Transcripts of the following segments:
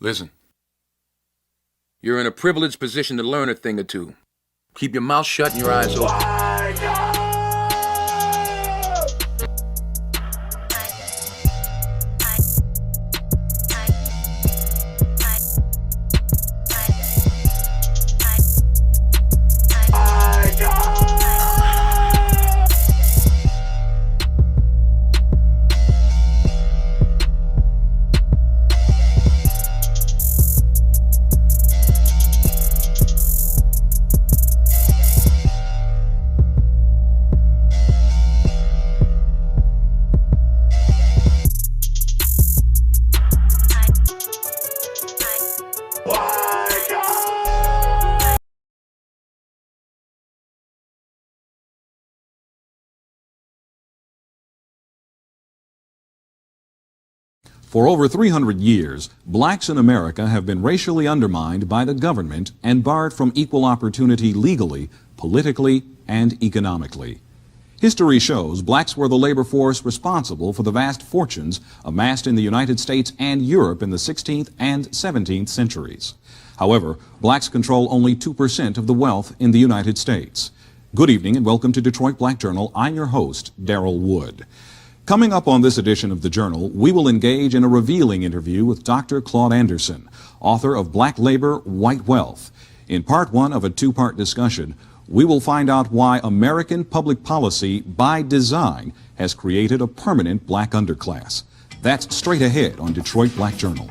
Listen. You're in a privileged position to learn a thing or two. Keep your mouth shut and your eyes open. For over 300 years, blacks in America have been racially undermined by the government and barred from equal opportunity legally, politically, and economically. History shows blacks were the labor force responsible for the vast fortunes amassed in the United States and Europe in the 16th and 17th centuries. However, blacks control only 2% of the wealth in the United States. Good evening and welcome to Detroit Black Journal. I'm your host, Darrell Wood. Coming up on this edition of the Journal, we will engage in a revealing interview with Dr. Claud Anderson, author of Black Labor, White Wealth. In part one of a two-part discussion, we will find out why American public policy, by design, has created a permanent black underclass. That's straight ahead on Detroit Black Journal.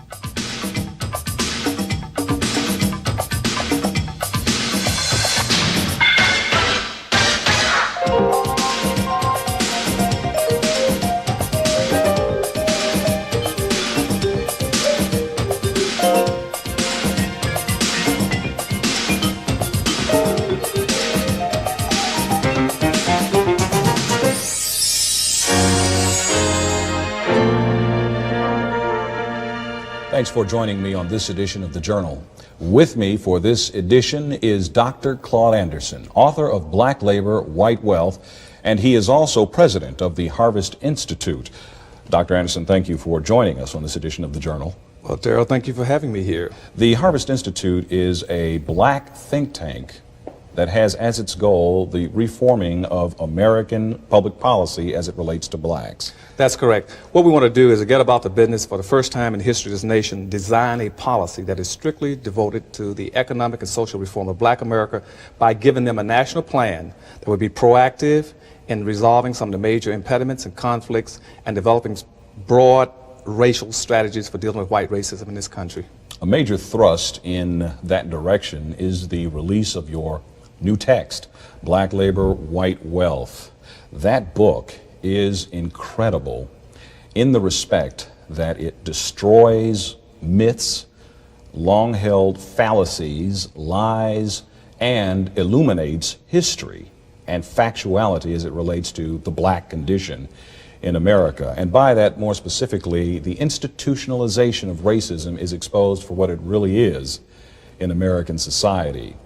Thanks for joining me on this edition of the Journal. With me for this edition is Dr. Claud Anderson, author of Black Labor, White Wealth, and he is also president of the Harvest Institute. Dr. Anderson, thank you for joining us on this edition of the Journal. Well, Darrell, thank you for having me here. The Harvest Institute is a black think tank that has as its goal the reforming of American public policy as it relates to blacks. That's correct. What we want to do is get about the business for the first time in the history of this nation, design a policy that is strictly devoted to the economic and social reform of black America by giving them a national plan that would be proactive in resolving some of the major impediments and conflicts and developing broad racial strategies for dealing with white racism in this country. A major thrust in that direction is the release of your new text, Black Labor, White Wealth. That book is incredible in the respect that it destroys myths, long-held fallacies, lies, and illuminates history and factuality as it relates to the black condition in America. And by that, more specifically, the institutionalization of racism is exposed for what it really is in American society.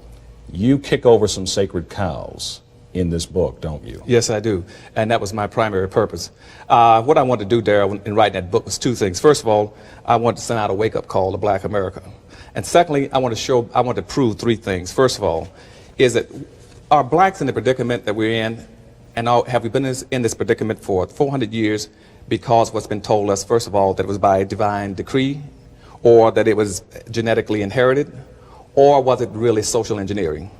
You kick over some sacred cows in this book, don't you? Yes, I do. And that was my primary purpose. What I wanted to do, Darrell, in writing that book was two things. First of all, I wanted to send out a wake-up call to black America. And secondly, I wanted to prove three things. First of all, is that are blacks in the predicament that we're in, and have we been in this predicament for 400 years because what's been told us, first of all, that it was by divine decree, or that it was genetically inherited, or was it really social engineering?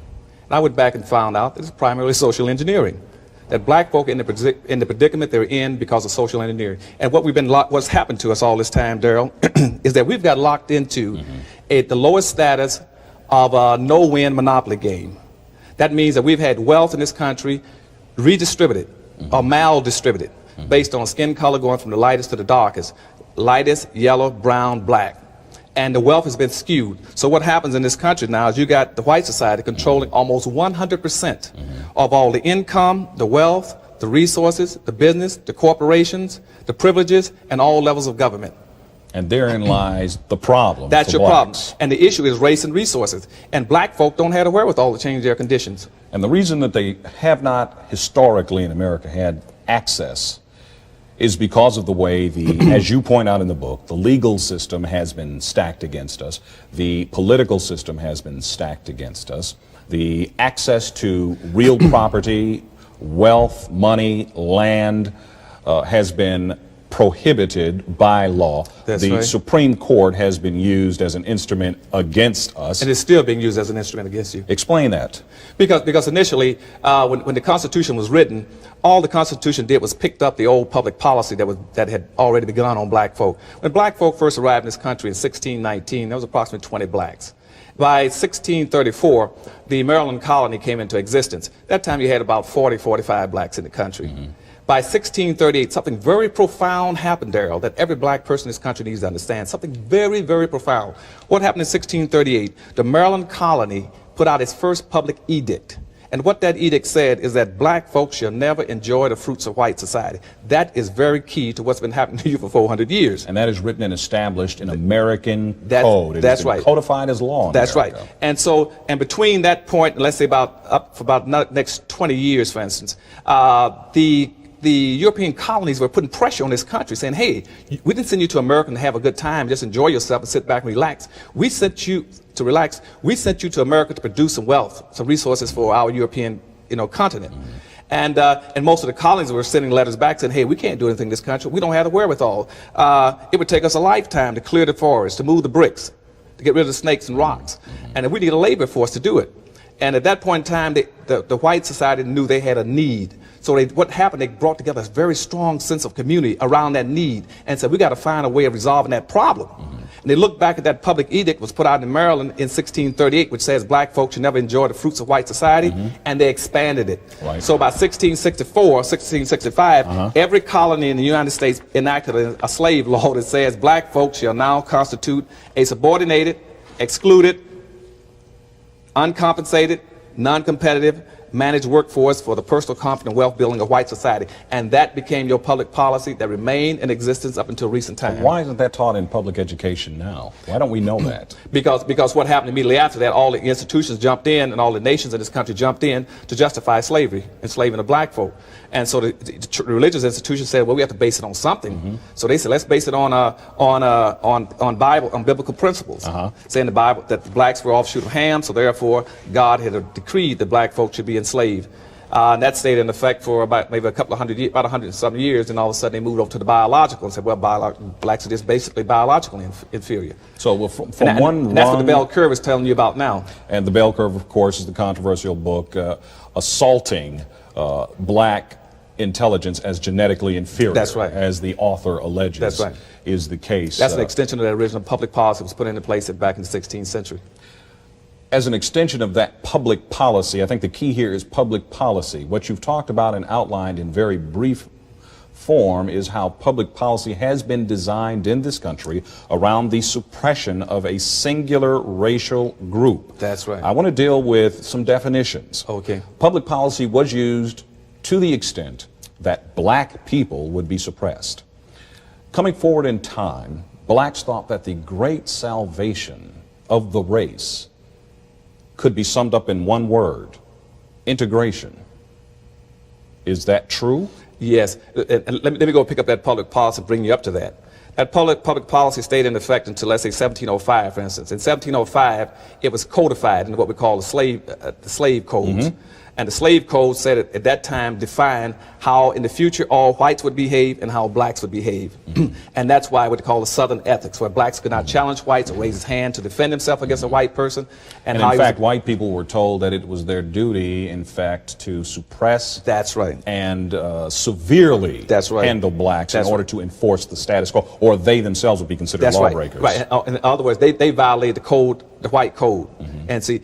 And I went back and found out that it's primarily social engineering. That black folk in the predicament they're in because of social engineering. And what's happened to us all this time, Darrell, is that we've got locked into the lowest status of a no-win monopoly game. That means that we've had wealth in this country redistributed or maldistributed based on skin color going from the lightest to the darkest, lightest, yellow, brown, black. And the wealth has been skewed. So what happens in this country now is you got the white society controlling almost 100% of all the income, the wealth, the resources, the business, the corporations, the privileges, and all levels of government. And therein lies the problem. That's your problem. Blacks. And the issue is race and resources. And black folk don't have the wherewithal to change their conditions. And the reason that they have not historically in America had access is because of the way as you point out in the book, the legal system has been stacked against us, the political system has been stacked against us, the access to real property, wealth, money, land has been prohibited by law. The Supreme Court has been used as an instrument against us. And it's still being used as an instrument against you. Explain that. Because initially, when the Constitution was written, all the Constitution did was picked up the old public policy that had already begun on black folk. When black folk first arrived in this country in 1619, there was approximately 20 blacks. By 1634, the Maryland colony came into existence. That time you had about 40, 45 blacks in the country. By 1638, something very profound happened, Daryl, that every black person in this country needs to understand. Something very, very profound. What happened in 1638? The Maryland colony put out its first public edict. And what that edict said is that black folks shall never enjoy the fruits of white society. That is very key to what's been happening to you for 400 years. And that is written and established in American code. It has been codified as law in That's America. right. And so, and between that point, let's say up for about the next 20 years, for instance, the European colonies were putting pressure on this country, saying, hey, we didn't send you to America to have a good time, just enjoy yourself and sit back and relax. We sent you to relax. We sent you to America to produce some wealth, some resources for our European, continent. And most of the colonies were sending letters back saying, hey, we can't do anything in this country. We don't have the wherewithal. It would take us a lifetime to clear the forest, to move the bricks, to get rid of the snakes and rocks. And we need a labor force to do it. And at that point in time, the white society knew they had a need. So what happened, they brought together a very strong sense of community around that need and said, we got to find a way of resolving that problem. And they looked back at that public edict was put out in Maryland in 1638, which says black folks should never enjoy the fruits of white society, and they expanded it. So by 1664, 1665, every colony in the United States enacted a slave law that says black folks shall now constitute a subordinated, excluded, uncompensated, non-competitive, managed workforce for the personal comfort and wealth building of white society. And that became your public policy that remained in existence up until recent times. Why isn't that taught in public education now? Why don't we know that? Because what happened immediately after that, all the institutions jumped in and all the nations in this country jumped in to justify slavery, enslaving the black folk. And so the religious institutions said, well, we have to base it on something. So they said, let's base it on biblical principles. Saying the Bible that the blacks were offshoot of Ham, so therefore God had decreed that black folks should be enslaved. And that stayed in effect for about maybe a couple of hundred years, about 100 and some years, and all of a sudden they moved over to the biological and said, well, blacks are just basically biologically inferior. So and that's what the bell curve is telling you about now. And the bell curve, of course, is the controversial book assaulting black intelligence as genetically inferior. That's right. As the author alleges. That's right. Is the case. That's an extension of that original public policy that was put into place back in the 16th century. As an extension of that public policy, I think the key here is public policy. What you've talked about and outlined in very brief form is how public policy has been designed in this country around the suppression of a singular racial group. That's right. I want to deal with some definitions. Okay. Public policy was used to the extent that black people would be suppressed. Coming forward in time, blacks thought that the great salvation of the race could be summed up in one word: integration. Is that true? Yes. And let me go pick up that public policy and bring you up to that. That public policy stayed in effect until, let's say, 1705, for instance. In 1705, it was codified into what we call the slave codes. And the slave code said at that time defined how in the future all whites would behave and how blacks would behave. And that's why what they call the Southern ethics, where blacks could not challenge whites or raise his hand to defend himself against a white person. And in fact, white people were told that it was their duty, in fact, to suppress That's right. and severely That's right. handle blacks That's in order to enforce the status quo, or they themselves would be considered That's lawbreakers. Right. In other words, they violated the code, the white code. And see,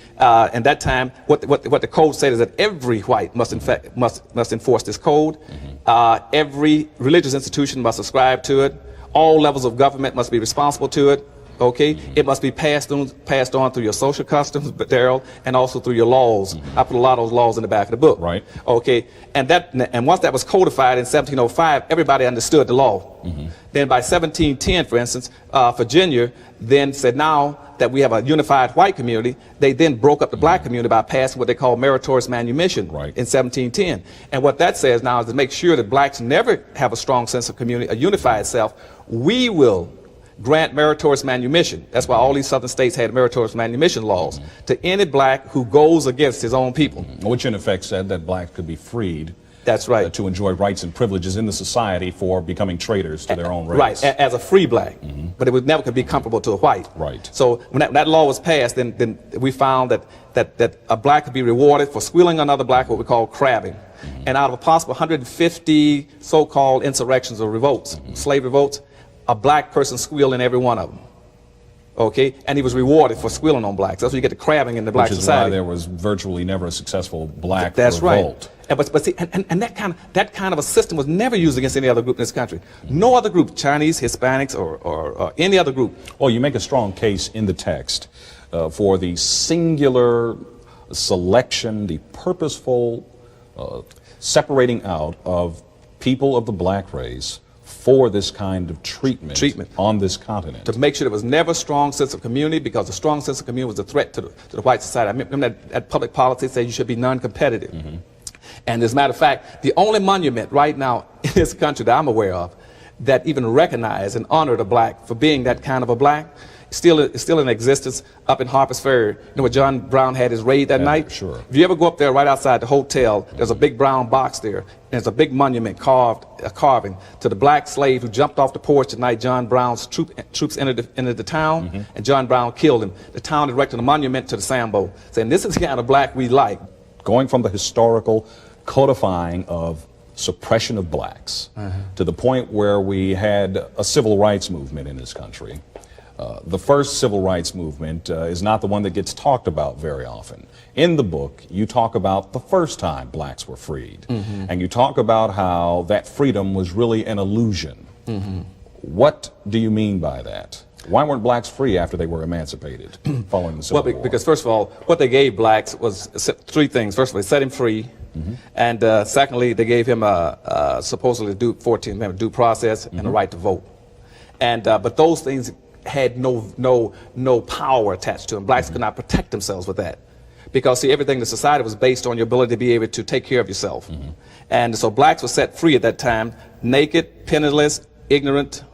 in that time, what the code said is that every white must enforce this code. Every religious institution must subscribe to it. All levels of government must be responsible to it. Okay, it must be passed on through your social customs, Daryl, and also through your laws. I put a lot of those laws in the back of the book. Right. Okay, and once that was codified in 1705, everybody understood the law. Then by 1710, for instance, Virginia then said now that we have a unified white community, they then broke up the black community by passing what they call meritorious manumission in 1710. And what that says now is to make sure that blacks never have a strong sense of community, a unified self, we will grant meritorious manumission. That's why all these southern states had meritorious manumission laws to any black who goes against his own people. Which in effect said that blacks could be freed. That's right. To enjoy rights and privileges in the society for becoming traitors to their own race. Right, as a free black. But it would never could be comparable to a white. Right. So when that law was passed, then we found that a black could be rewarded for squealing another black, what we call crabbing. And out of a possible 150 so-called insurrections or revolts, slave revolts, a black person squealed in every one of them. Okay, and he was rewarded for squealing on blacks. That's where you get the crabbing in the black society. Which is why there was virtually never a successful black That's revolt. Right. But see, and that kind of a system was never used against any other group in this country. No other group, Chinese, Hispanics, or any other group. Well, you make a strong case in the text for the singular selection, the purposeful separating out of people of the black race for this kind of treatment on this continent. To make sure there was never a strong sense of community, because a strong sense of community was a threat to the white society. I remember that public policy said you should be non-competitive. And as a matter of fact, the only monument right now in this country that I'm aware of that even recognized and honored a black for being that kind of a black is still in existence up in Harper's Ferry. You know where John Brown had his raid that night? Sure. If you ever go up there right outside the hotel, there's a big brown box there. And there's a big monument carving to the black slave who jumped off the porch the night John Brown's troops entered the town, and John Brown killed him. The town erected a monument to the Sambo, saying this is the kind of black we like. Going from the historical codifying of suppression of blacks to the point where we had a civil rights movement in this country. The first civil rights movement is not the one that gets talked about very often. In the book, you talk about the first time blacks were freed, and you talk about how that freedom was really an illusion. What do you mean by that? Why weren't blacks free after they were emancipated following the Civil War? Because first of all, what they gave blacks was three things. First of all, they set him free, and secondly, they gave him supposedly 14th Amendment due process and a right to vote. And but those things had no power attached to them. Blacks could not protect themselves with that, because see, everything in the society was based on your ability to be able to take care of yourself. And so blacks were set free at that time, naked, penniless, ignorant,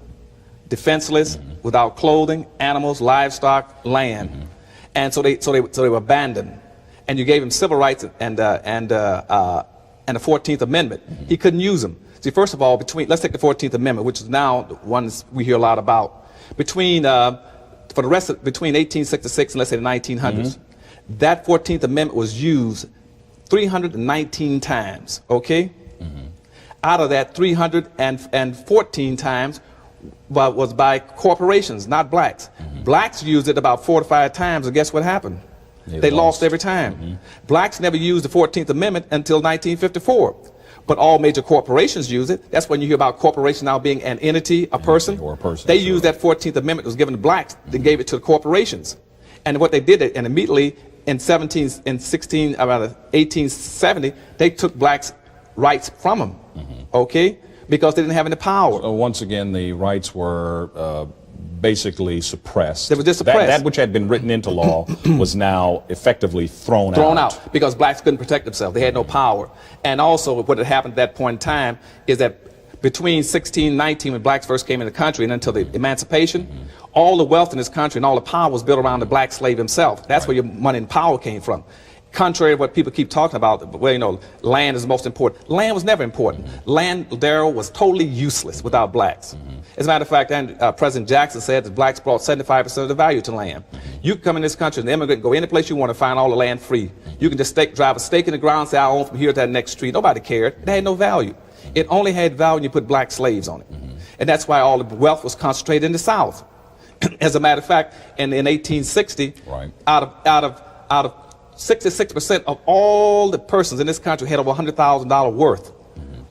defenseless, without clothing, animals, livestock, land. And so they were abandoned. And you gave him civil rights and the 14th Amendment. He couldn't use them. See, first of all, let's take the 14th Amendment, which is now the ones we hear a lot about. Between 1866 and let's say the 1900s, that 14th Amendment was used 319 times, okay? Out of that, 314 times was by corporations, not blacks. Blacks used it about 4 to 5 times, and guess what happened? They lost every time. Blacks never used the 14th Amendment until 1954. But all major corporations use it. That's when you hear about corporations now being an entity, a person. Or a person. They used that 14th Amendment that was given to blacks, they gave it to the corporations. And what they did, and immediately in 1870, they took blacks' rights from them, okay? Because they didn't have any power. So once again, the rights were basically suppressed. They were just suppressed. That which had been written into law was now effectively thrown out. Because blacks couldn't protect themselves. They had no power. And also what had happened at that point in time is that between 1619, when blacks first came into the country, and until the emancipation, all the wealth in this country and all the power was built around the black slave himself. That's where your money and power came from. Contrary to what people keep talking about, well, you know, land is most important. Land was never important. Land, Daryl, was totally useless without blacks. As a matter of fact, President Jackson said that blacks brought 75% of the value to land. You can come in this country, an immigrant, go any place you want to find all the land free. You can just drive a stake in the ground and say, I own from here to that next street. Nobody cared. It had no value. It only had value when you put black slaves on it. And that's why all the wealth was concentrated in the South. As a matter of fact, in 1860, out of 66% of all the persons in this country had over $100,000 worth.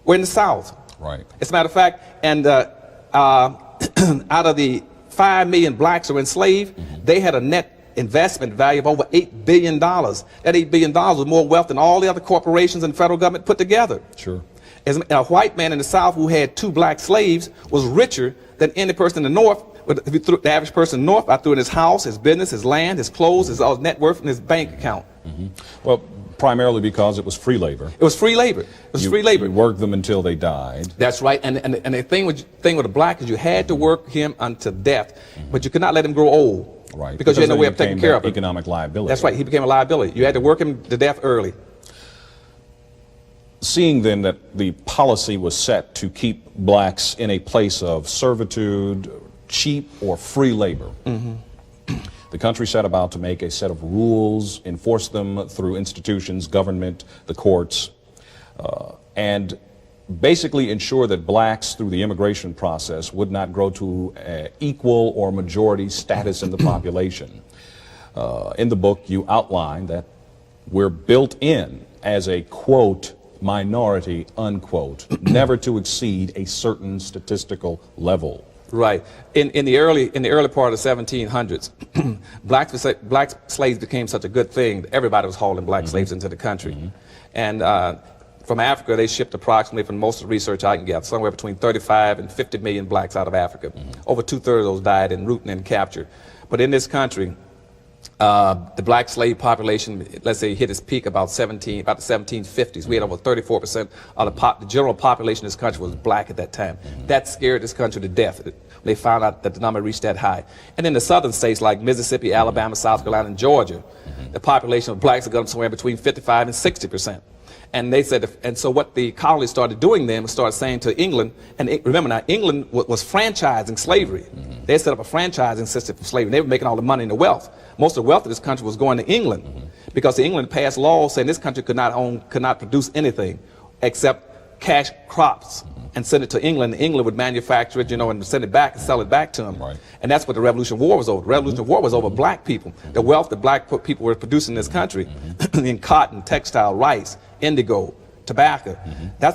We're in the South. Right. As a matter of fact, and out of the 5 million blacks are enslaved, they had a net investment value of over $8 billion. That $8 billion was more wealth than all the other corporations and federal government put together. Sure. As a white man in the South who had 2 black slaves was richer than any person in the North. If you threw the average person in the North, I threw in his house, his business, his land, his clothes, his net worth, and his bank account. Well, primarily because it was free labor. It was free labor. It was free labor. You worked them until they died. That's right. And the thing with a black is you had to work him unto death, but you could not let him grow old. Right. Because you had no way of taking care of him. Economic liability. That's right. He became a liability. You had to work him to death early. Seeing then that the policy was set to keep blacks in a place of servitude, cheap or free labor, the country set about to make a set of rules, enforce them through institutions, government, the courts, and basically ensure that blacks through the immigration process would not grow to equal or majority status in the population. In the book, you outline that we're built in as a, quote, minority, unquote, never to exceed a certain statistical level. Right. In the early part of the 1700s, black slaves became such a good thing that everybody was hauling black slaves into the country. And from Africa, they shipped approximately, from most of the research I can get, somewhere between 35 and 50 million blacks out of Africa. Over 2/3 of those died en route and in capture. But in this country, the black slave population, let's say, hit its peak about the 1750s. We had over 34% of the general population of this country was black at that time. That scared this country to death. They found out that the number reached that high. And in the southern states like Mississippi, Alabama, South Carolina, and Georgia, the population of blacks had gone somewhere between 55 and 60%. And they said, and so what the colonies started doing then was started saying to England, and remember now, England was franchising slavery. They set up a franchising system for slavery. They were making all the money and the wealth. Most of the wealth of this country was going to England, because England passed laws saying this country could not produce anything except cash crops and send it to England. England would manufacture it, and send it back and sell it back to them. Right. And that's what the Revolutionary War was over. The Revolutionary War was over black people. The wealth that black people were producing in this country in cotton, textile, rice, indigo, tobacco,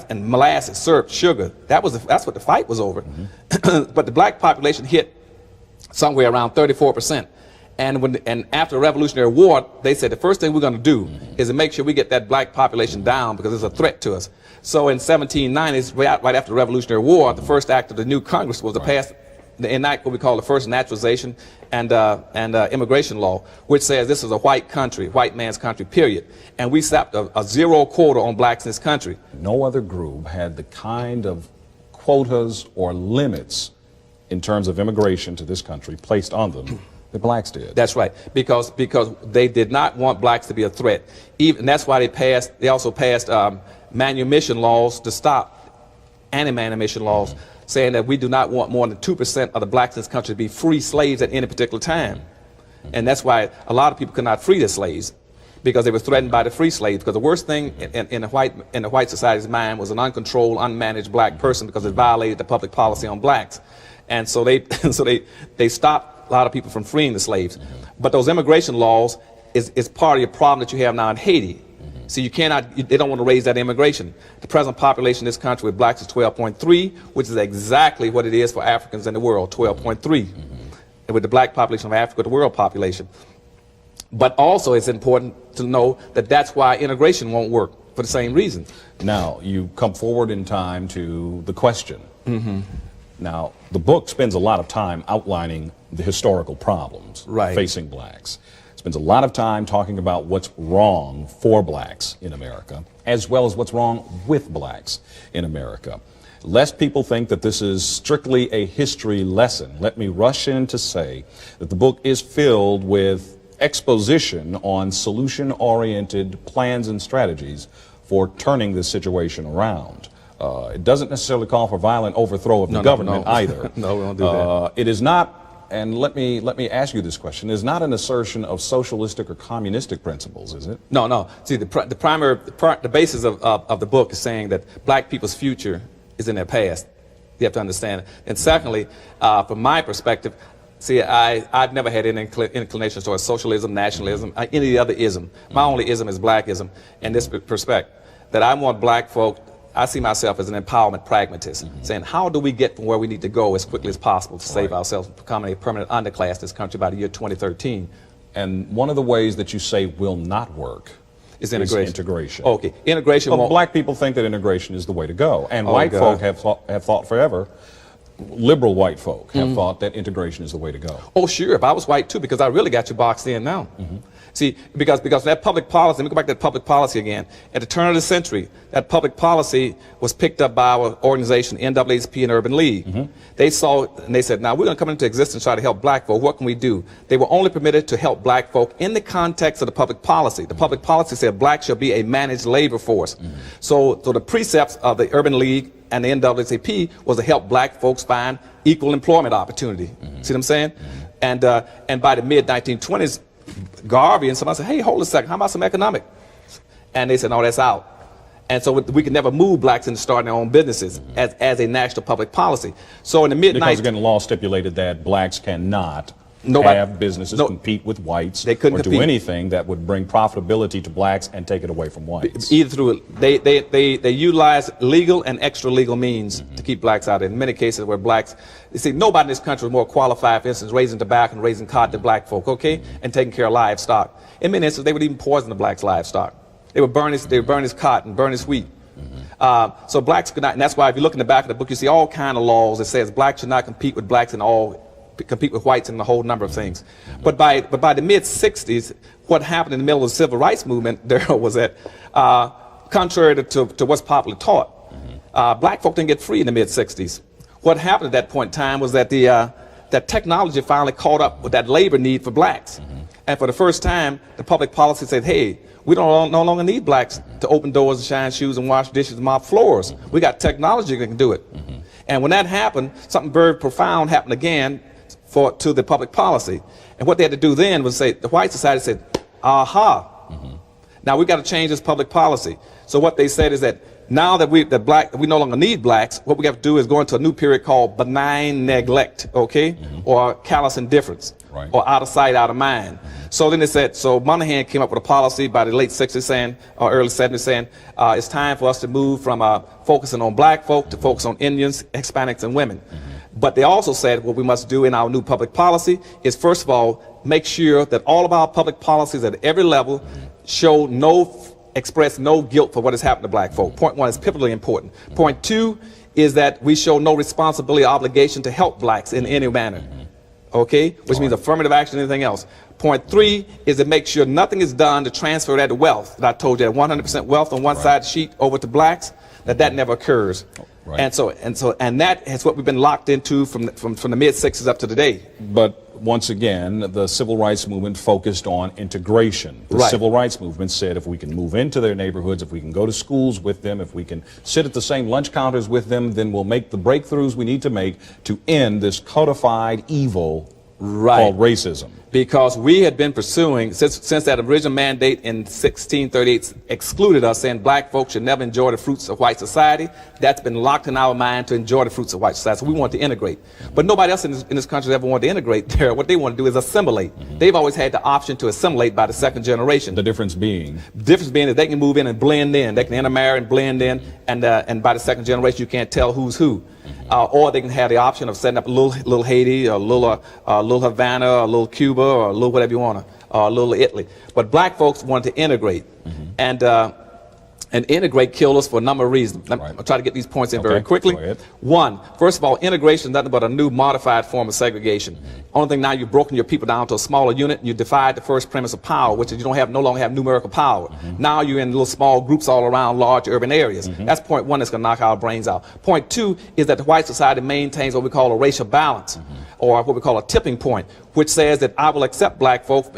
and molasses, syrup, sugar. That's what the fight was over. But the black population hit somewhere around 34%. And after the Revolutionary War, they said the first thing we're going to do is to make sure we get that black population down, because it's a threat to us. So in 1790s, right after the Revolutionary War, the first act of the new Congress was to enact what we call the first naturalization and immigration law, which says this is a white country, white man's country, period. And we slapped a zero quota on blacks in this country. No other group had the kind of quotas or limits in terms of immigration to this country placed on them. The blacks did. That's right, because they did not want blacks to be a threat. And that's why they also passed manumission laws to stop anti-manumission laws, saying that we do not want more than 2% of the blacks in this country to be free slaves at any particular time. And that's why a lot of people could not free their slaves, because they were threatened by the free slaves. Because the worst thing in the white society's mind was an uncontrolled, unmanaged black person, because it violated the public policy on blacks. And so they stopped a lot of people from freeing the slaves. But those immigration laws is part of your problem that you have now in Haiti. See, they don't want to raise that immigration. The present population in this country with blacks is 12.3, which is exactly what it is for Africans in the world, 12.3. And with the black population of Africa, the world population. But also it's important to know that that's why integration won't work, for the same reason. Now, you come forward in time to the question. Now, the book spends a lot of time outlining the historical problems facing blacks. It spends a lot of time talking about what's wrong for blacks in America, as well as what's wrong with blacks in America. Lest people think that this is strictly a history lesson, let me rush in to say that the book is filled with exposition on solution-oriented plans and strategies for turning this situation around. It doesn't necessarily call for violent overthrow of the government either. No, we won't do that. It is not, and let me ask you this question, it is not an assertion of socialistic or communistic principles, is it? No. See, the basis of the book is saying that black people's future is in their past. You have to understand it. And secondly, from my perspective, see, I've never had any inclinations towards socialism, nationalism, any other ism. My only ism is blackism in this perspective, that I want black folk I see myself as an empowerment pragmatist, saying how do we get from where we need to go as quickly as possible to save ourselves from becoming a permanent underclass in this country by the year 2013. And one of the ways that you say will not work is integration. Okay, integration Well, won't... black people think that integration is the way to go, and white folk have thought forever, liberal white folk have thought that integration is the way to go. Oh, sure, if I was white too, because I really got you boxed in now. See, because that public policy, let me go back to that public policy again. At the turn of the century, that public policy was picked up by our organization, NAACP and Urban League. They saw and they said, now we're going to come into existence and try to help black folk. What can we do? They were only permitted to help black folk in the context of the public policy. The public policy said black shall be a managed labor force. So the precepts of the Urban League and the NAACP was to help black folks find equal employment opportunity. See what I'm saying? And by the mid-1920s, Garvey and somebody said, hey, hold a second, how about some economic? And they said, no, that's out. And so we could never move blacks into starting their own businesses as a national public policy. So in the mid-90s... Because again, the law stipulated that blacks cannot have businesses compete with whites they couldn't or do anything that would bring profitability to blacks and take it away from whites. Either through they utilize legal and extra legal means to keep blacks out. In many cases where blacks, you see, nobody in this country was more qualified, for instance, raising tobacco and raising cotton than black folk, okay, and taking care of livestock. In many instances, they would even poison the blacks' livestock. They would burn his cotton, burn his wheat. So blacks could not, and that's why if you look in the back of the book, you see all kind of laws that says blacks should not compete with blacks in all. Compete with whites and a whole number of things. But by the mid-60s, what happened in the middle of the civil rights movement, Darryl, was that contrary to what's popularly taught, black folk didn't get free in the mid-60s. What happened at that point in time was that that technology finally caught up with that labor need for blacks. And for the first time, the public policy said, hey, we no longer need blacks to open doors and shine shoes and wash dishes and mop floors. We got technology that can do it. And when that happened, something very profound happened again to the public policy. And what they had to do then was say, the white society said, aha, now we've got to change this public policy. So what they said is that now that we no longer need blacks, what we have to do is go into a new period called benign neglect, okay, or callous indifference, or out of sight, out of mind. So then they said, so Monahan came up with a policy by the late 60s saying, or early 70s saying, it's time for us to move from focusing on black folk to focus on Indians, Hispanics, and women. But they also said what we must do in our new public policy is, first of all, make sure that all of our public policies at every level express no guilt for what has happened to black folk. Point one is pivotally important. Point two is that we show no responsibility or obligation to help blacks in any manner. Okay? Which means affirmative action and anything else. Point three is to make sure nothing is done to transfer that wealth that I told you, that 100% wealth on one side of the sheet over to blacks, that never occurs. And that is what we've been locked into from the mid-60s up to today. But once again, the civil rights movement focused on integration. The civil rights movement said if we can move into their neighborhoods, if we can go to schools with them, if we can sit at the same lunch counters with them, then we'll make the breakthroughs we need to make to end this codified evil called racism. Because we had been pursuing, since that original mandate in 1638 excluded us, saying black folks should never enjoy the fruits of white society, that's been locked in our mind to enjoy the fruits of white society. So we want to integrate. But nobody else in this country ever wanted to integrate. What they want to do is assimilate. They've always had the option to assimilate by the second generation. The difference being? The difference being that they can move in and blend in. They can intermarry and blend in, and by the second generation you can't tell who's who. Or they can have the option of setting up a little Haiti, or a little Havana, or a little Cuba, or a little whatever you want, or a little Italy. But black folks want to integrate, and integrate killed us for a number of reasons. I'll try to get these points in very quickly. One, first of all, integration is nothing but a new modified form of segregation. Only thing now you've broken your people down to a smaller unit, and you defied the first premise of power, which is you no longer have numerical power. Now you're in little small groups all around large urban areas. That's point one that's going to knock our brains out. Point two is that the white society maintains what we call a racial balance, or what we call a tipping point, which says that I will accept black folks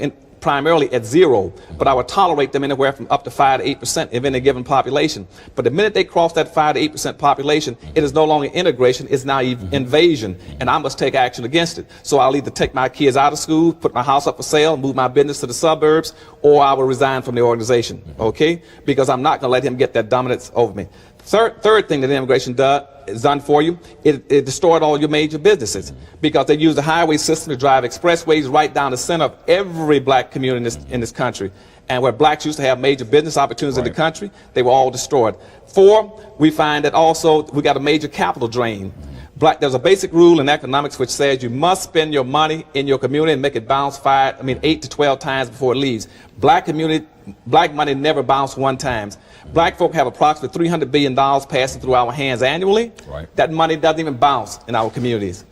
primarily at 0, but I would tolerate them anywhere from up to 5 to 8% of any given population. But the minute they cross that 5 to 8% population, it is no longer integration, it's now invasion, and I must take action against it. So I'll either take my kids out of school, put my house up for sale, move my business to the suburbs, or I will resign from the organization, okay? Because I'm not going to let him get that dominance over me. Third thing that immigration is done for you, it destroyed all your major businesses because they used the highway system to drive expressways right down the center of every black community in this country. And where blacks used to have major business opportunities in the country, they were all destroyed. 4, we find that also we got a major capital drain. There's a basic rule in economics which says you must spend your money in your community and make it bounce 8 to 12 times before it leaves. Black money never bounced 1 time. Black folk have approximately $300 billion passing through our hands annually. Right. That money doesn't even bounce in our communities.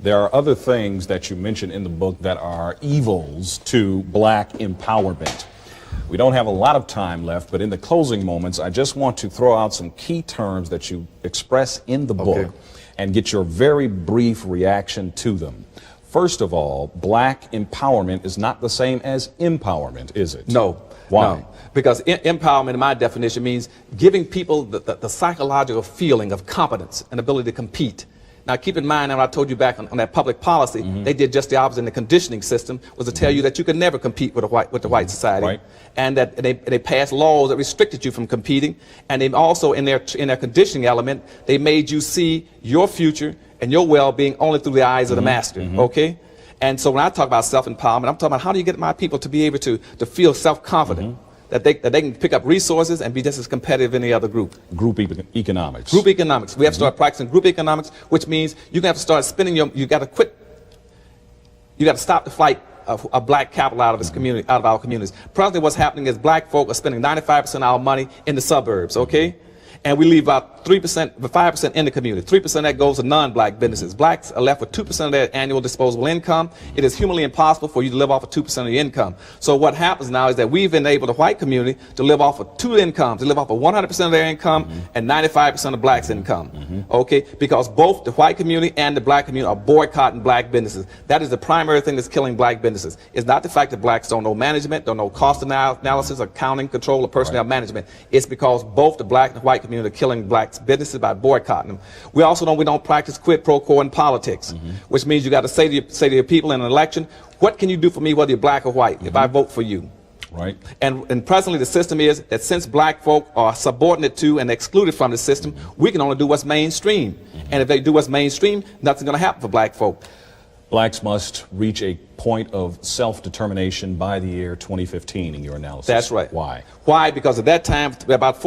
There are other things that you mention in the book that are evils to black empowerment. We don't have a lot of time left, but in the closing moments, I just want to throw out some key terms that you express in the book and get your very brief reaction to them. First of all, black empowerment is not the same as empowerment, is it? No. Why? No. Because empowerment, in my definition, means giving people the psychological feeling of competence and ability to compete. Now, keep in mind, and I told you back on that public policy, they did just the opposite in the conditioning system, was to tell you that you could never compete with the white society. Right. And that they passed laws that restricted you from competing. And they also, in their conditioning element, they made you see your future and your well-being only through the eyes of the master, okay? And so when I talk about self-empowerment, I'm talking about how do you get my people to be able to feel self-confident, that they can pick up resources and be just as competitive in any other group. Group economics. Group economics. We have to start practicing group economics, which means you're going to have to start spending you got to stop the flight of black capital out of this community, out of our communities. Presently what's happening is black folk are spending 95% of our money in the suburbs, okay? And we leave about 5% in the community. 3% that goes to non-black businesses. Blacks are left with 2% of their annual disposable income. It is humanly impossible for you to live off of 2% of your income. So what happens now is that we've enabled the white community to live off of 2 incomes. They live off of 100% of their income and 95% of blacks' income. Okay? Because both the white community and the black community are boycotting black businesses. That is the primary thing that's killing black businesses. It's not the fact that blacks don't know management, don't know cost analysis, accounting, control, or personnel management. It's because both the black and the white community are killing blacks' businesses by boycotting them. We also know we don't practice quid pro quo in politics, which means you got to say to your people in an election, what can you do for me, whether you're black or white, if I vote for you? Right. And presently the system is that since black folk are subordinate to and excluded from the system, we can only do what's mainstream. And if they do what's mainstream, nothing's going to happen for black folk. Blacks must reach a point of self-determination by the year 2015 in your analysis. That's right. Why? Why? Because at that time, about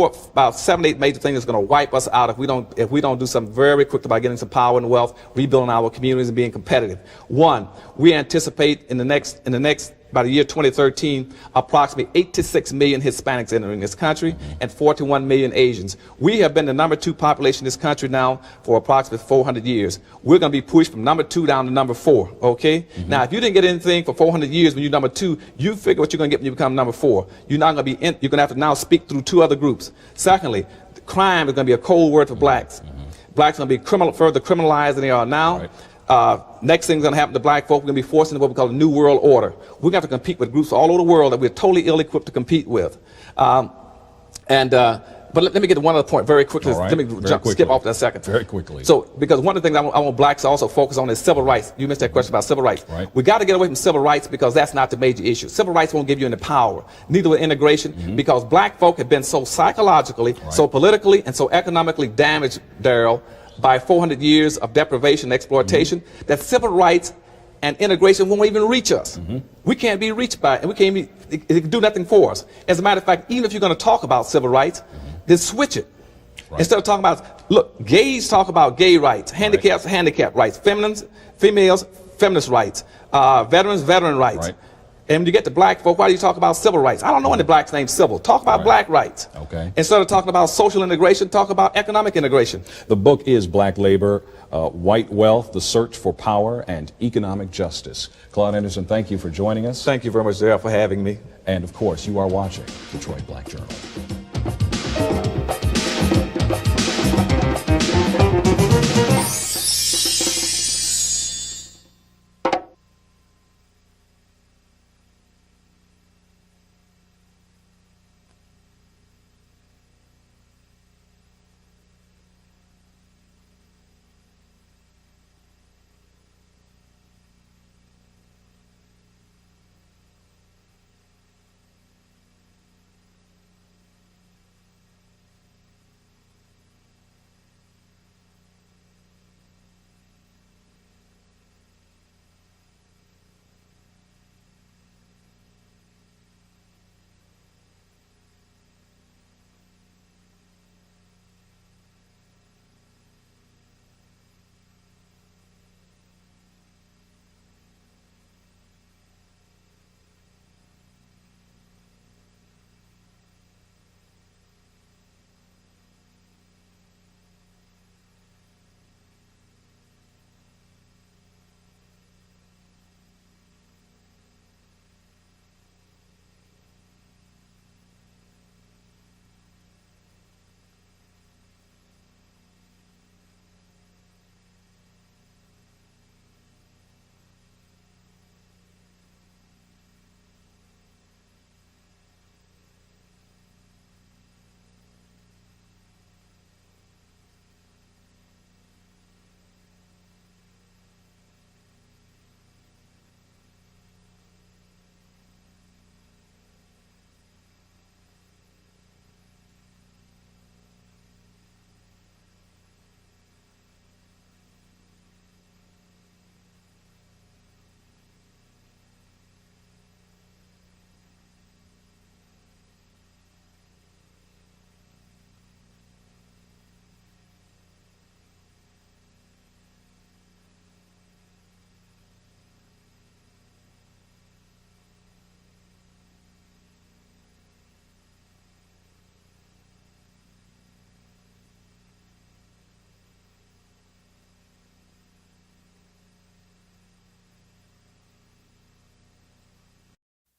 7, 8 major things that's going to wipe us out if we don't do something very quick about getting some power and wealth, rebuilding our communities and being competitive. 1, we anticipate in the next by the year 2013, approximately 8 to 6 million Hispanics entering this country and 41 million Asians. We have been the #2 population in this country now for approximately 400 years. We're going to be pushed from #2 down to #4, okay? Now, if you didn't get anything for 400 years when you're #2, you figure what you're going to get when you become #4. You're not going to be you're going to have to now speak through 2 other groups. Secondly, crime is going to be a cold word for blacks. Blacks are going to be further criminalized than they are now. Right. Next thing's going to happen to black folk. We're going to be forced into what we call a new world order. We're going to have to compete with groups all over the world that we're totally ill-equipped to compete with. But let me get to one other point very quickly. Right. Let me skip off that a second. Very quickly. So, because one of the things I want blacks to also focus on is civil rights. You missed that question about civil rights. Right. We got to get away from civil rights because that's not the major issue. Civil rights won't give you any power. Neither will integration, because black folk have been so psychologically, so politically, and so economically damaged, Daryl, by 400 years of deprivation and exploitation, that civil rights and integration won't even reach us. We can't be reached by it, and it can do nothing for us. As a matter of fact, even if you're going to talk about civil rights, then switch it. Right. Instead of talking about, look, gays talk about gay rights, handicaps, handicap rights, females, feminist rights, veterans, veteran rights. Right. And when you get to black folk, why do you talk about civil rights? I don't know any blacks named civil. Talk about black rights. Okay. Instead of talking about social integration, talk about economic integration. The book is Black Labor, White Wealth, The Search for Power and Economic Justice. Claude Anderson, thank you for joining us. Thank you very much, Daryl, for having me. And of course, you are watching Detroit Black Journal.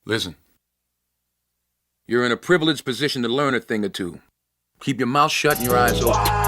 Listen. You're in a privileged position to learn a thing or two. Keep your mouth shut and your eyes open.